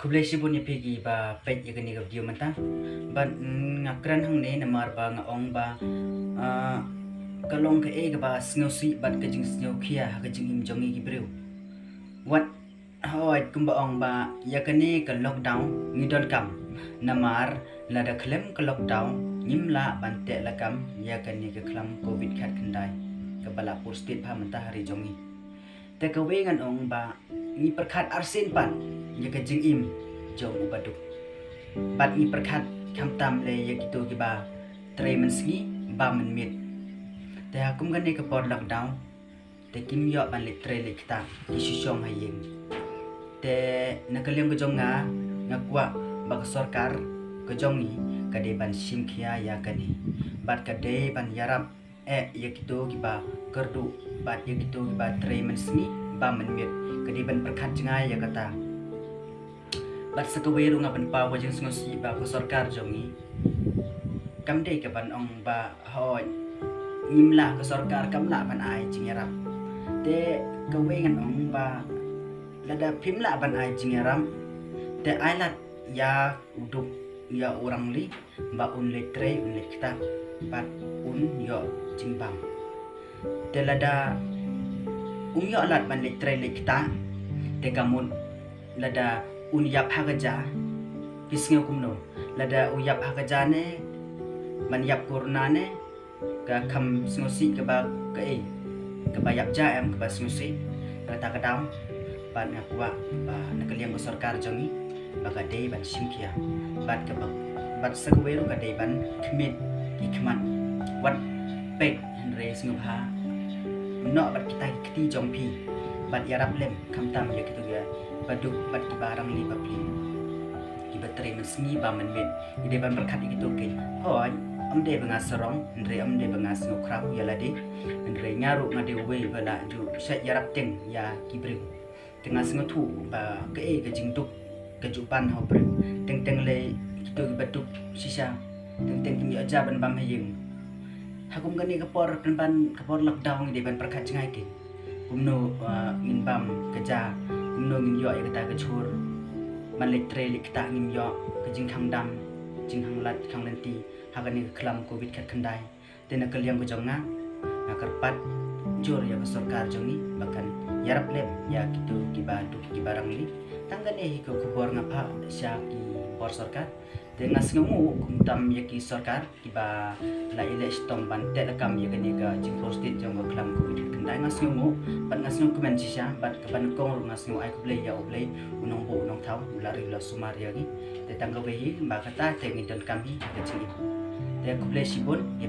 Kublai sibun pigi ba pet yagani ga view mata ban ngakran hang ne namar ba ngaong ba kalong ka e ga ba snowsi bat ka jing snow khia ka jing im jongi gi brew wat hoit kumba ong ba yakani ka lockdown ni don kam namar lada klem ka lockdown nyimla bante lakam yakani ka klam covid khat khandai ka bala pur state pha mata hari jongi te ka wengan ong ba ni perkhat arsin pan ya ka jing im jong ubaduk bat ni perkhat kham tam le ya gitu ki ba tre men sngi ba men mit te hakum gan ne ka por lockdown te kim yo ban le tre le kita ki shishong hayeng te nakaliam ka jong nga kwa ba ka sarkar ka jong ni ka de ban sim khia ya ka ni bat ka de ban yarap ya gitu ki ba kerdu bat ya gitu ki ba tre men sngi ba men mit ka de ban perkhat jangai ya kata bat sakaweru nga ban pa wajing sngosi ba ko sarkar jongi kamde ka ban ong ba hoi ngimla ko sarkar kamla ban ai jingarap te kawengan ong ba lada pimla ban ai jingaram te ailat ya uduk ya orang li ba un le tre un le kita bat un yo jingbang te lada yo alat ban le tre le kita te kamun lada unyap hagaja kisnga kumno lada uyap hagaja ne manyap kurna ne ka kham snosi ka ba ka ba yap ja em ka ba snosi ka ta ka daw ban nga kwa ba nakaliam ko sarkar jongi ba ka dei ban simkia bat ka ba bat sakweru ka dei ban khmit ki khman wat pek re snubha no bat kita kiti jongpi bat yarap lem kham tam ya kitu ya baduk bat ki barang li papli ki batre men sngi ba men met ide ban berkat gitu ke hoi amde benga serong ndre amde benga sno krau ya lade ndre ngaru ngade we bala ju sat yarap teng ya ki bring tengah sno thu ba ke ke jingtuk ke jupan ho bring teng teng le gitu ki baduk sisa teng teng ki aja ban bam hayeng hakum gani ke por lockdown ide ban berkat jangai ke kumno ngin bam keja kumno ngin yo ya kata ke chur man le tre le kita ngin yo ke jing khang dam jing hang lat khang lenti hagani ke klam covid khat khandai tena kaliam ke jonga na karpat jor ya ke sarkar jongi bahkan yarap lem ya gitu ki badu ki barang li tanggane hi ko kubor ngapa sya ki bor sarkar tena sngu kumtam ya ki sarkar ki ba la ile stom ban te lakam ya kani ga jing prostate jong ke klam covid khat khandai ngasngu ban ngasngu komen sisa bat ke ban kong ngasngu ai kublei ya oblei unong bo unong thau ulari la sumaria gi te tangga wehi ba kata te ngidon kami ke jing te kublei sibun ya